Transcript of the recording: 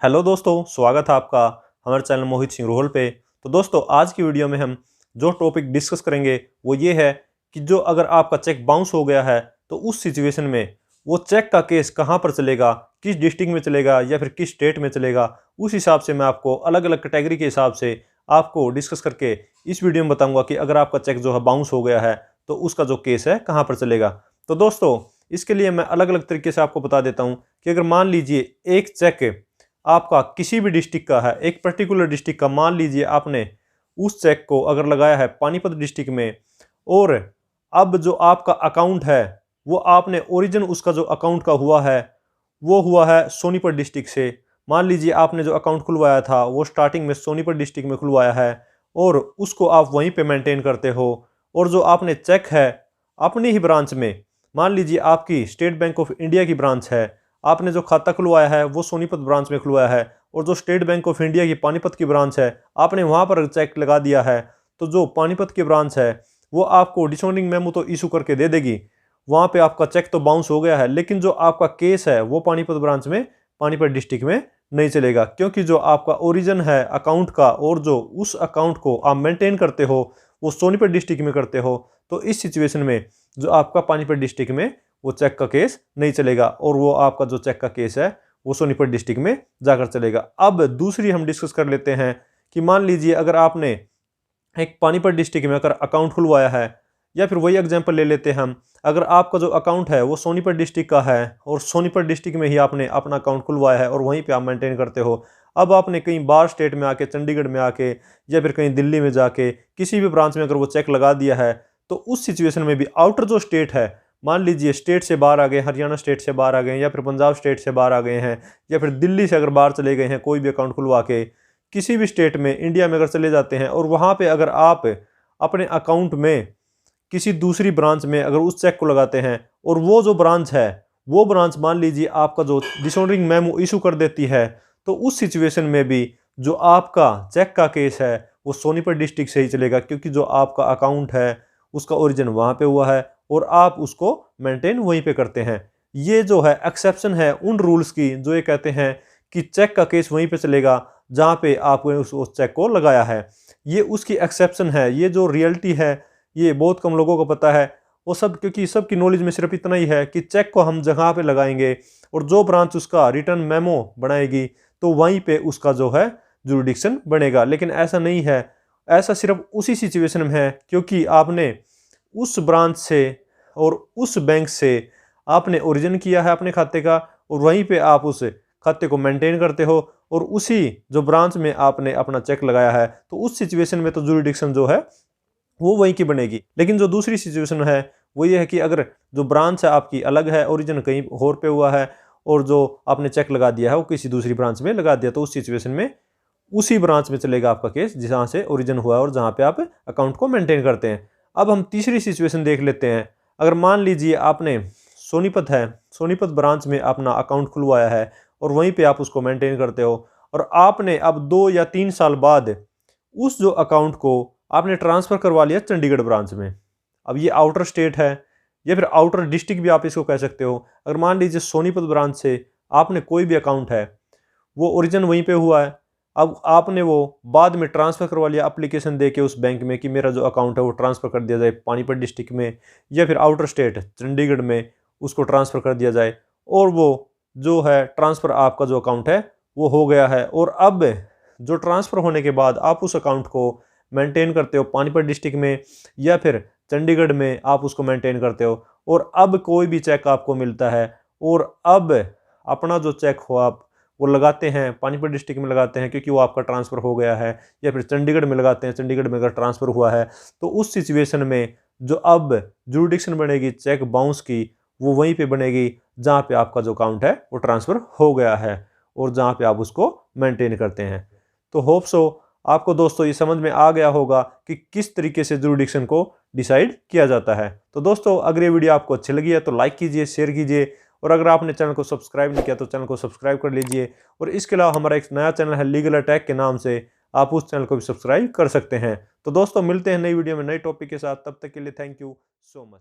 Hello दोस्तों, स्वागत है आपका हमारे चैनल मोहित सिंह रोहल पे। तो दोस्तों, आज की वीडियो में हम जो टॉपिक डिस्कस करेंगे वो ये है कि जो अगर आपका चेक बाउंस हो गया है तो उस सिचुएशन में वो चेक का केस कहाँ पर चलेगा, किस डिस्ट्रिक्ट में चलेगा या फिर किस स्टेट में चलेगा। उस हिसाब से मैं आपको अलग अलग कैटेगरी के हिसाब से आपको डिस्कस करके इस वीडियो में बताऊंगा कि अगर आपका चेक जो है बाउंस हो गया है तो उसका जो केस है कहाँ पर चलेगा। तो दोस्तों, इसके लिए मैं अलग अलग तरीके से आपको बता देता हूँ कि अगर मान लीजिए एक चेक आपका किसी भी डिस्ट्रिक्ट का है, एक पर्टिकुलर डिस्ट्रिक्ट का, मान लीजिए आपने उस चेक को अगर लगाया है पानीपत डिस्ट्रिक्ट में, और अब जो आपका अकाउंट है वो आपने ओरिजिन उसका जो अकाउंट का हुआ है वो हुआ है सोनीपत डिस्ट्रिक्ट से। मान लीजिए आपने जो अकाउंट खुलवाया था वो स्टार्टिंग में सोनीपत डिस्ट्रिक्ट में खुलवाया है और उसको आप वहीं पे मेंटेन करते हो, और जो आपने चेक है अपनी ही ब्रांच में, मान लीजिए आपकी स्टेट बैंक ऑफ इंडिया की ब्रांच है, आपने जो खाता खुलवाया है वो सोनीपत ब्रांच में खुलवाया है, और जो स्टेट बैंक ऑफ इंडिया की पानीपत की ब्रांच है आपने वहां पर चेक लगा दिया है, तो जो पानीपत की ब्रांच है वो आपको डिसऑनरिंग मेमो तो इशू करके दे देगी। वहां पे आपका चेक तो बाउंस हो गया है, लेकिन जो आपका केस है वो पानीपत ब्रांच में, पानीपत डिस्ट्रिक्ट में नहीं चलेगा, क्योंकि जो आपका ओरिजिन है अकाउंट का और जो उस अकाउंट को आप मेंटेन करते हो वो सोनीपत डिस्ट्रिक्ट में करते हो। तो इस सिचुएशन में जो आपका पानीपत डिस्ट्रिक्ट में वो चेक का केस नहीं चलेगा, और वो आपका जो चेक का केस है वो सोनीपत डिस्ट्रिक्ट में जाकर चलेगा। अब दूसरी हम डिस्कस कर लेते हैं कि मान लीजिए अगर आपने एक पानीपत डिस्ट्रिक्ट में अगर अकाउंट खुलवाया है, या फिर वही एग्जांपल ले लेते हैं हम, अगर आपका जो अकाउंट है वो सोनीपत डिस्ट्रिक्ट का है और सोनीपत डिस्ट्रिक्ट में ही आपने अपना अकाउंट खुलवाया है और वहीं पे आप मेंटेन करते हो। अब आपने कहीं बाहर स्टेट में आके, चंडीगढ़ में आके या फिर कहीं दिल्ली में जाके किसी भी ब्रांच में अगर वो चेक लगा दिया है, तो उस सिचुएशन में भी आउटर जो स्टेट है, मान लीजिए स्टेट से बाहर आ गए, हरियाणा स्टेट से बाहर आ गए या फिर पंजाब स्टेट से बाहर आ गए हैं, या फिर दिल्ली से अगर बाहर चले गए हैं कोई भी अकाउंट खुलवा के, किसी भी स्टेट में इंडिया में अगर चले जाते हैं और वहाँ पे अगर आप अपने अकाउंट में किसी दूसरी ब्रांच में अगर उस चेक को लगाते हैं और वो जो ब्रांच है वो ब्रांच मान लीजिए आपका जो डिसऑनरिंग मेमो इशू कर देती है, तो उस सिचुएशन में भी जो आपका चेक का केस है वो सोनीपत डिस्ट्रिक्ट से ही चलेगा, क्योंकि जो आपका अकाउंट है उसका ओरिजिन वहाँ पे हुआ है और आप उसको मेंटेन वहीं पे करते हैं। ये जो है एक्सेप्शन है उन रूल्स की जो ये कहते हैं कि चेक का केस वहीं पे चलेगा जहाँ पे आपने उस चेक को लगाया है। ये उसकी एक्सेप्शन है। ये जो रियलिटी है ये बहुत कम लोगों को पता है, वो सब क्योंकि सबकी नॉलेज में सिर्फ इतना ही है कि चेक को हम जगह पे लगाएंगे और जो ब्रांच उसका रिटर्न मेमो बनाएगी तो वहीं पे उसका जो है जुरिडिक्शन बनेगा। लेकिन ऐसा नहीं है, ऐसा सिर्फ उसी सिचुएशन में है क्योंकि आपने उस ब्रांच से और उस बैंक से आपने ओरिजिन किया है अपने खाते का, और वहीं पे आप उस खाते को मेंटेन करते हो, और उसी जो ब्रांच में आपने अपना चेक लगाया है, तो उस सिचुएशन में तो जुरिडिक्शन जो है वो वहीं की बनेगी। लेकिन जो दूसरी सिचुएशन है वो ये है कि अगर जो ब्रांच है आपकी अलग है, ओरिजिन कहीं और पे हुआ है, और जो आपने चेक लगा दिया है वो किसी दूसरी ब्रांच में लगा दिया, तो उस सिचुएशन में उसी ब्रांच में चलेगा आपका केस जहाँ से ओरिजिन हुआ है और जहाँ पे आप अकाउंट को मेंटेन करते हैं। अब हम तीसरी सिचुएशन देख लेते हैं। अगर मान लीजिए आपने सोनीपत है, सोनीपत ब्रांच में अपना अकाउंट खुलवाया है और वहीं पे आप उसको मेंटेन करते हो, और आपने अब 2 या 3 साल बाद उस जो अकाउंट को आपने ट्रांसफ़र करवा लिया चंडीगढ़ ब्रांच में। अब ये आउटर स्टेट है या फिर आउटर डिस्ट्रिक्ट भी आप इसको कह सकते हो। अगर मान लीजिए सोनीपत ब्रांच से आपने कोई भी अकाउंट है वो ओरिजिन वहीं पे हुआ है, अब आपने वो बाद में ट्रांसफ़र करवा लिया एप्लीकेशन दे के उस बैंक में कि मेरा जो अकाउंट है वो ट्रांसफ़र कर दिया जाए पानीपत डिस्ट्रिक्ट में या फिर आउटर स्टेट चंडीगढ़ में उसको ट्रांसफ़र कर दिया जाए, और वो जो है ट्रांसफ़र आपका जो अकाउंट है वो हो गया है। और अब जो ट्रांसफ़र होने के बाद आप उस अकाउंट को मेंटेन करते हो पानीपत डिस्ट्रिक्ट में या फिर चंडीगढ़ में आप उसको मेंटेन करते हो, और अब कोई भी चेक आपको मिलता है और अब अपना जो चेक हो आप वो लगाते हैं पानीपत डिस्ट्रिक्ट में लगाते हैं क्योंकि वो आपका ट्रांसफ़र हो गया है, या फिर चंडीगढ़ में लगाते हैं, चंडीगढ़ में अगर ट्रांसफ़र हुआ है, तो उस सिचुएशन में जो अब जुरिडिक्शन बनेगी चेक बाउंस की वो वहीं पे बनेगी जहाँ पे आपका जो अकाउंट है वो ट्रांसफ़र हो गया है और जहाँ पे आप उसको मेंटेन करते हैं। तो होप सो आपको दोस्तों ये समझ में आ गया होगा कि किस तरीके से जुरिडिक्शन को डिसाइड किया जाता है। तो दोस्तों, अगर ये वीडियो आपको अच्छी लगी है तो लाइक कीजिए, शेयर कीजिए, और अगर आपने चैनल को सब्सक्राइब नहीं किया तो चैनल को सब्सक्राइब कर लीजिए। और इसके अलावा हमारा एक नया चैनल है लीगल अटैक के नाम से, आप उस चैनल को भी सब्सक्राइब कर सकते हैं। तो दोस्तों, मिलते हैं नई वीडियो में नए टॉपिक के साथ, तब तक के लिए थैंक यू सो मच।